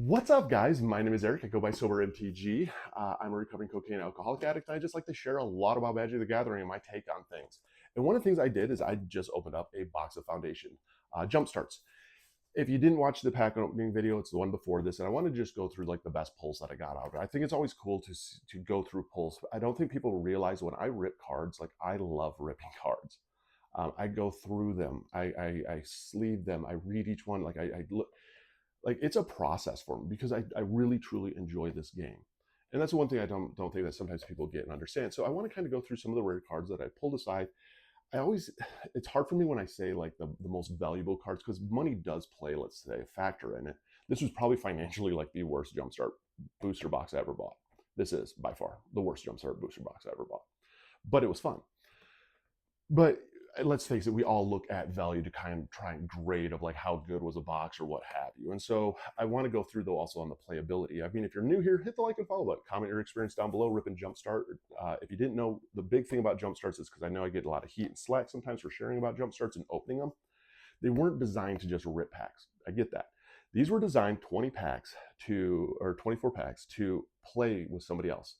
What's up, guys? My name is Eric. I go by Sobermtg. I'm a recovering cocaine and alcoholic addict, and I just like to share a lot about Magic the Gathering and my take on things. And one of the things I did is I just opened up a box of Foundation Jumpstarts. If you didn't watch the pack opening video, it's the one before this, and I want to just go through like the best pulls that I got out of it. I think it's always cool to go through pulls. I don't think people realize when I rip cards, like I love ripping cards. I go through them, I sleeve them, I read each one, like I look like it's a process for me because I really truly enjoy this game. And that's the one thing I don't think that sometimes people get and understand. So I want to kind of go through some of the rare cards that I pulled aside. I always, it's hard for me when I say like the most valuable cards because money does play, let's say, a factor in it. This was probably financially like the worst Jumpstart booster box I ever bought. This is by far the worst Jumpstart booster box I ever bought. But it was fun. But let's face it, we all look at value to kind of try and grade of like how good was a box or what have you. And so I want to go through though also on the playability. I mean, if you're new here, hit the like and follow button. Comment your experience down below ripping Jumpstart. If you didn't know, the big thing about Jumpstarts is because I know I get a lot of heat and slack sometimes for sharing about Jumpstarts and opening them. They weren't designed to just rip packs. I get that. These were designed 20 packs or 24 packs to play with somebody else.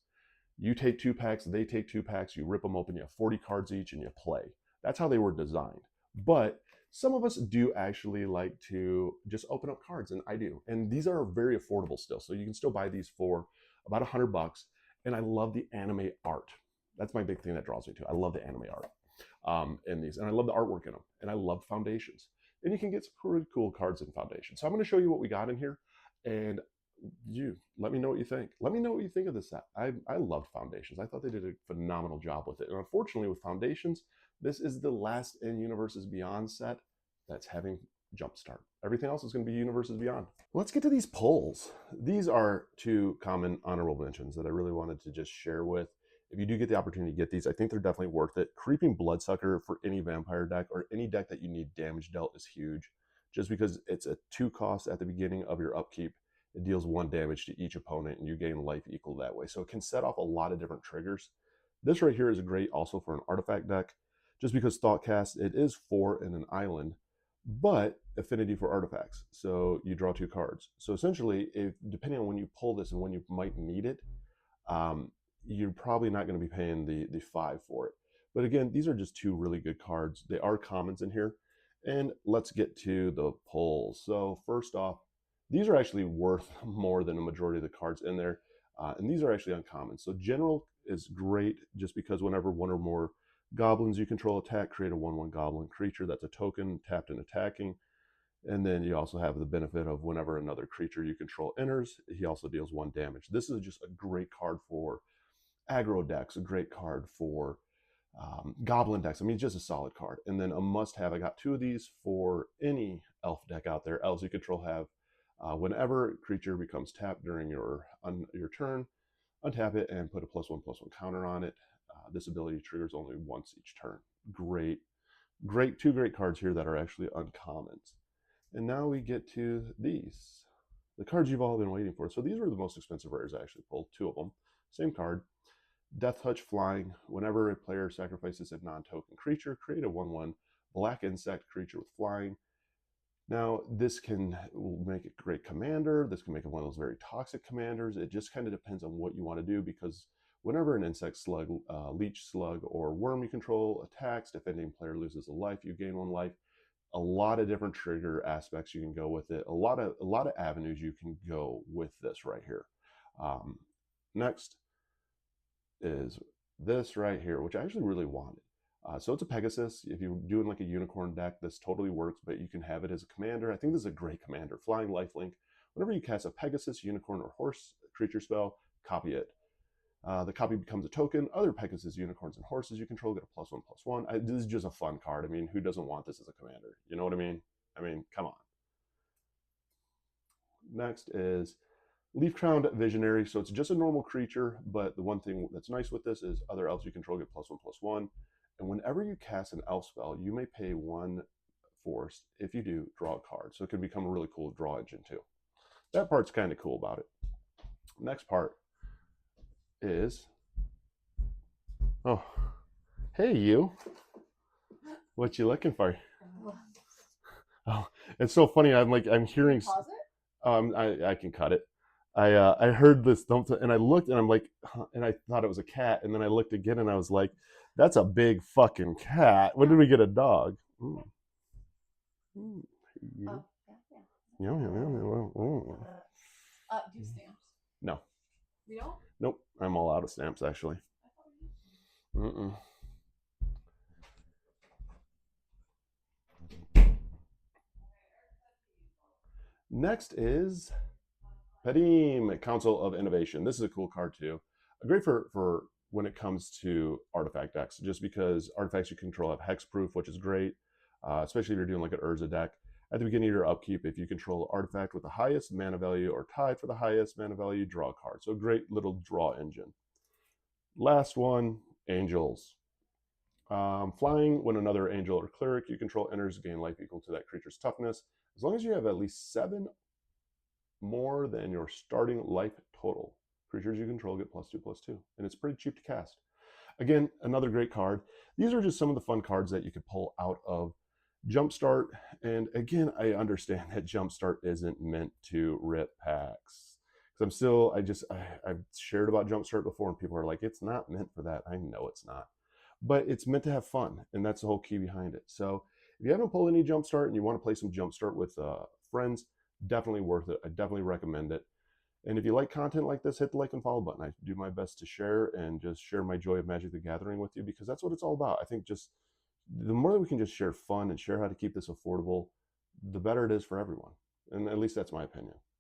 You take 2 packs, they take 2 packs, you rip them open, you have 40 cards each and you play. That's how they were designed. But some of us do actually like to just open up cards, and I do. And these are very affordable still. So you can still buy these for about $100. And I love the anime art. That's my big thing that draws me to. I love the anime art in these. And I love the artwork in them. And I love foundations. And you can get some pretty cool cards in foundations. So I'm going to show you what we got in here. And you let me know what you think. Let me know what you think of this set. I loved foundations. I thought they did a phenomenal job with it. And unfortunately with foundations, this is the last in Universes Beyond set that's having Jumpstart. Everything else is going to be Universes Beyond. Let's get to these pulls. These are 2 common honorable mentions that I really wanted to just share with. If you do get the opportunity to get these, I think they're definitely worth it. Creeping Bloodsucker for any vampire deck or any deck that you need damage dealt is huge. Just because it's a 2 cost at the beginning of your upkeep. It deals 1 damage to each opponent and you gain life equal that way. So it can set off a lot of different triggers. This right here is great also for an artifact deck. Just because Thoughtcast, it is 4 in an island, but affinity for artifacts. So you draw 2 cards. So essentially, depending on when you pull this and when you might need it, you're probably not going to be paying the 5 for it. But again, these are just 2 really good cards. They are commons in here. And let's get to the pulls. So first off, these are actually worth more than a majority of the cards in there. And these are actually uncommon. So General is great just because whenever 1 or more goblins you control attack, create a 1/1 goblin creature that's a token, tapped and attacking. And then you also have the benefit of whenever another creature you control enters, he also deals 1 damage. This is just a great card for aggro decks, a great card for goblin decks. I mean, just a solid card. And then a must-have, I got 2 of these for any elf deck out there. Elves you control have whenever a creature becomes tapped during your turn, untap it and put a +1/+1 counter on it. This ability triggers only once each turn. Great, 2 great cards here that are actually uncommons. And now we get to these, the cards you've all been waiting for. So these were the most expensive rares I actually pulled, 2 of them. Same card, Death Touch Flying. Whenever a player sacrifices a non-token creature, create a 1/1 black insect creature with flying. Now, this can make a great commander. This can make it one of those very toxic commanders. It just kind of depends on what you want to do because whenever an insect, slug, leech, slug, or worm you control attacks, defending player loses a life, you gain 1 life. A lot of different trigger aspects you can go with it. A lot of avenues you can go with this right here. Next is this right here, which I actually really wanted. So it's a Pegasus. If you're doing like a unicorn deck, this totally works, but you can have it as a commander. I think this is a great commander. Flying Lifelink. Whenever you cast a Pegasus, unicorn, or horse creature spell, copy it. The copy becomes a token. Other Pegasus, unicorns, and horses you control get a +1/+1. This is just a fun card. I mean, who doesn't want this as a commander? You know what I mean? I mean, come on. Next is Leaf Crowned Visionary. So it's just a normal creature, but the one thing that's nice with this is other elves you control get +1/+1. And whenever you cast an elf spell, you may pay 1 force. If you do, draw a card. So it can become a really cool draw engine too. That part's kind of cool about it. Next part is, oh, hey you. What you looking for? Oh, it's so funny. I'm hearing. Pause it? I can cut it. I heard this thump and I looked and I'm like, huh, and I thought it was a cat, and then I looked again and I was like, that's a big fucking cat. When did we get a dog? Mm. Mm. Yeah. Yeah, yeah, yeah, yeah. Mm. Do stamps? No. We don't? Nope. I'm all out of stamps actually. Mm-mm. Next is Padim, Council of Innovation. This is a cool card too. Great for when it comes to artifact decks, just because artifacts you control have hexproof, which is great, especially if you're doing like an Urza deck. At the beginning of your upkeep, if you control an artifact with the highest mana value or tied for the highest mana value, draw a card. So a great little draw engine. Last one, Angels. Flying, when another angel or cleric you control enters, gain life equal to that creature's toughness. As long as you have at least 7 more than your starting life total, creatures you control get +2/+2, and it's pretty cheap to cast. Again, another great card. These are just some of the fun cards that you could pull out of Jumpstart. And again, I understand that Jumpstart isn't meant to rip packs. Because I'm still, I've shared about Jumpstart before, and people are like, it's not meant for that. I know it's not. But it's meant to have fun, and that's the whole key behind it. So if you haven't pulled any Jumpstart and you want to play some Jumpstart with friends, definitely worth it. I definitely recommend it. And if you like content like this, hit the like and follow button. I do my best to share and just share my joy of Magic the Gathering with you, because that's what it's all about. I think just the more that we can just share fun and share how to keep this affordable, the better it is for everyone. And at least that's my opinion.